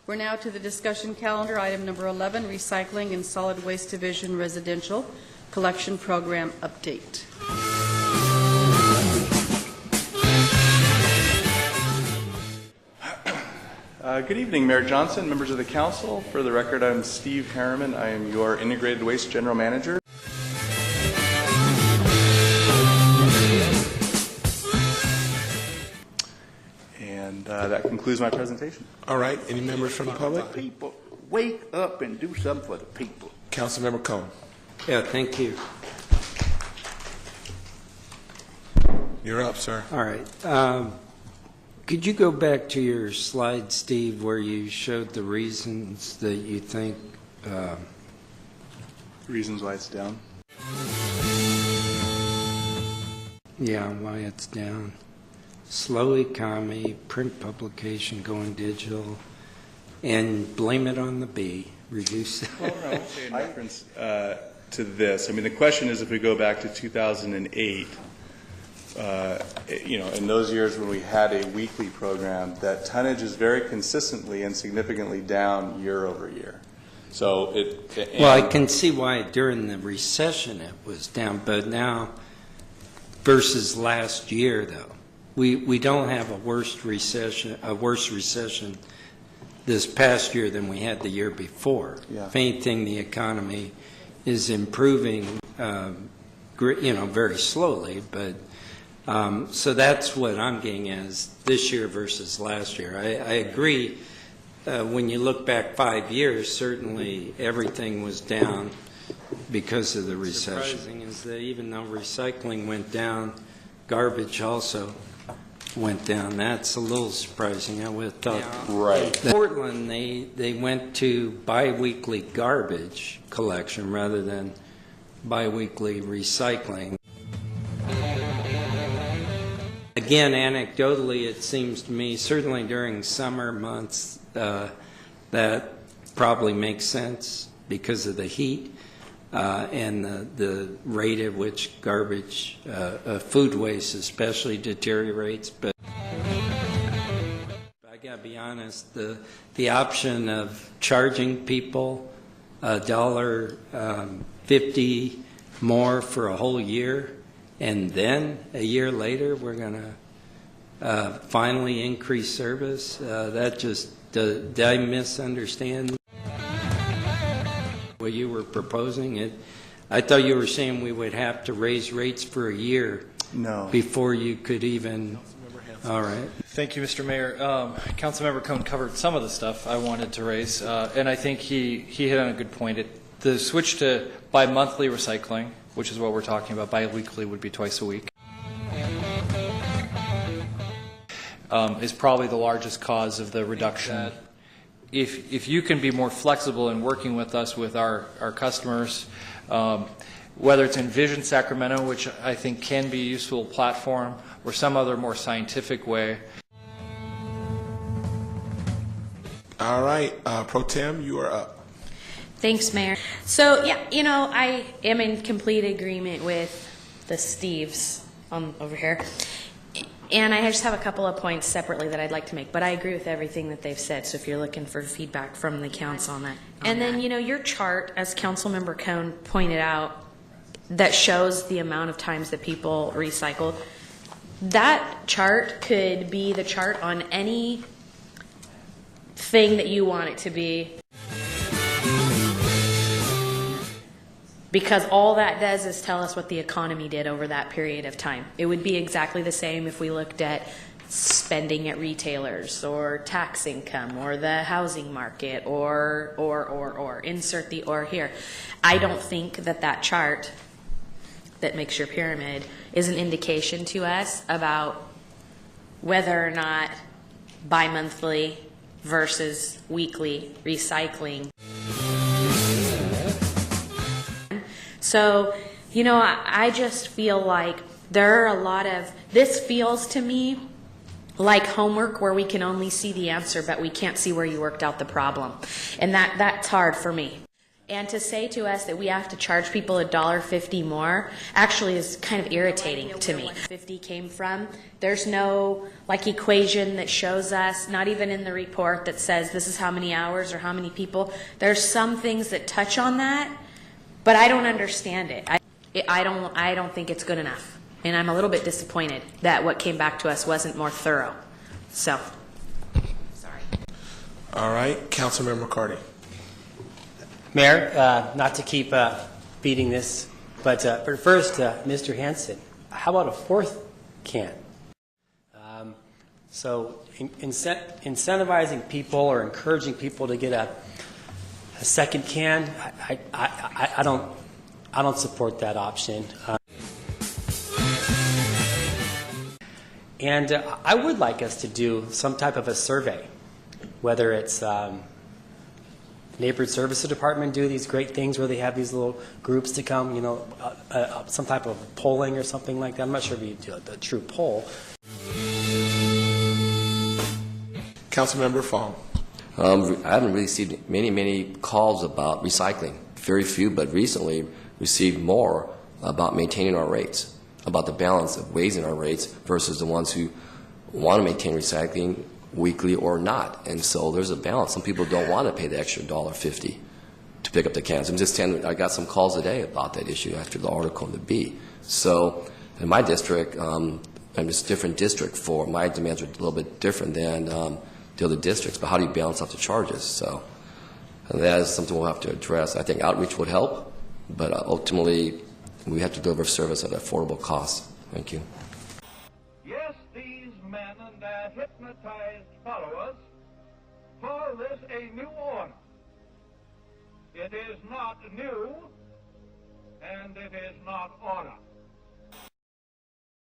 We're now to the discussion calendar, item number 11, Recycling and Solid Waste Division Residential Collection Program Update. Good evening, Mayor Johnson, members of the council. For the record, I'm Steve Harriman. I am your Integrated Waste General Manager. And that concludes my presentation. All right. Any members from the public? People, wake up and do something for the people. Councilmember Cone. Yeah, thank you. You're up, sir. All right. Could you go back to your slide, Steve, where you showed the reasons that you think... Reasons why it's down. Yeah, why it's down. Slow economy, print publication going digital, and blame it on the bee. Reduce. Well, no, in reference to this, I mean, the question is if we go back to 2008, in those years when we had a weekly program, that tonnage is very consistently and significantly down year over year. So well, I can see why during the recession it was down, but now versus last year, though, we don't have a worse recession this past year than we had the year before. Yeah. If anything, the economy is improving, very slowly, but. So that's what I'm getting as this year versus last year. I agree. When you look back 5 years, certainly everything was down because of the recession. Surprising is that even though recycling went down, garbage also went down. That's a little surprising. I would have thought. Right. Portland, they went to biweekly garbage collection rather than biweekly recycling. Again, anecdotally, it seems to me, certainly during summer months, that probably makes sense because of the heat and the rate at which garbage, food waste especially, deteriorates. But I got to be honest, the option of charging people $1.50 more for a whole year, and then a year later, we're going to finally increase service. That just, did I misunderstand what you were proposing? I thought you were saying we would have to raise rates for a year before you could even. All right. Thank you, Mr. Mayor. Councilmember Cone covered some of the stuff I wanted to raise, and I think he hit on a good point. The switch to bi-monthly recycling, which is what we're talking about. Bi-weekly would be twice a week, is probably the largest cause of the reduction. If you can be more flexible in working with us, with our customers, whether it's Envision Sacramento, which I think can be a useful platform, or some other more scientific way. All right, Pro Tem, you are up. Thanks, Mayor. So, yeah, I am in complete agreement with the Steves over here. And I just have a couple of points separately that I'd like to make. But I agree with everything that they've said, so if you're looking for feedback from the council on that. And then, your chart, as Councilmember Cone pointed out, that shows the amount of times that people recycle, that chart could be the chart on any thing that you want it to be. Because all that does is tell us what the economy did over that period of time. It would be exactly the same if we looked at spending at retailers or tax income or the housing market or insert the or here. I don't think that chart that makes your pyramid is an indication to us about whether or not bi-monthly versus weekly recycling. So, I just feel like there are a lot of, this feels to me like homework where we can only see the answer, but we can't see where you worked out the problem. And that's hard for me. And to say to us that we have to charge people $1.50 more actually is kind of irritating to me. 50 came from. There's no like equation that shows us, not even in the report that says this is how many hours or how many people. There's some things that touch on that, but I don't understand it. I don't think it's good enough. And I'm a little bit disappointed that what came back to us wasn't more thorough. So, sorry. All right, Councilmember McCarty. Mayor, not to keep beating this, but first, Mr. Hanson, how about a fourth can? So incentivizing people or encouraging people to get a second can, I don't support that option. And I would like us to do some type of a survey, whether it's Neighborhood Services Department do these great things where they have these little groups to come, some type of polling or something like that. I'm not sure if you do the true poll. Councilmember Fong. I haven't received many calls about recycling. Very few, but recently received more about maintaining our rates, about the balance of raising our rates versus the ones who want to maintain recycling weekly or not. And so there's a balance. Some people don't want to pay the extra $1.50 to pick up the cans. I'm just telling you, I got some calls today about that issue after the article in the Bee. So in my district, and it's a different district for my demands are a little bit different than the other districts, but how do you balance out the charges? So that is something we'll have to address. I think outreach would help, but ultimately we have to deliver service at an affordable cost. Thank you. Yes, these men and their hypnotized followers call this a new order. It is not new, and it is not order.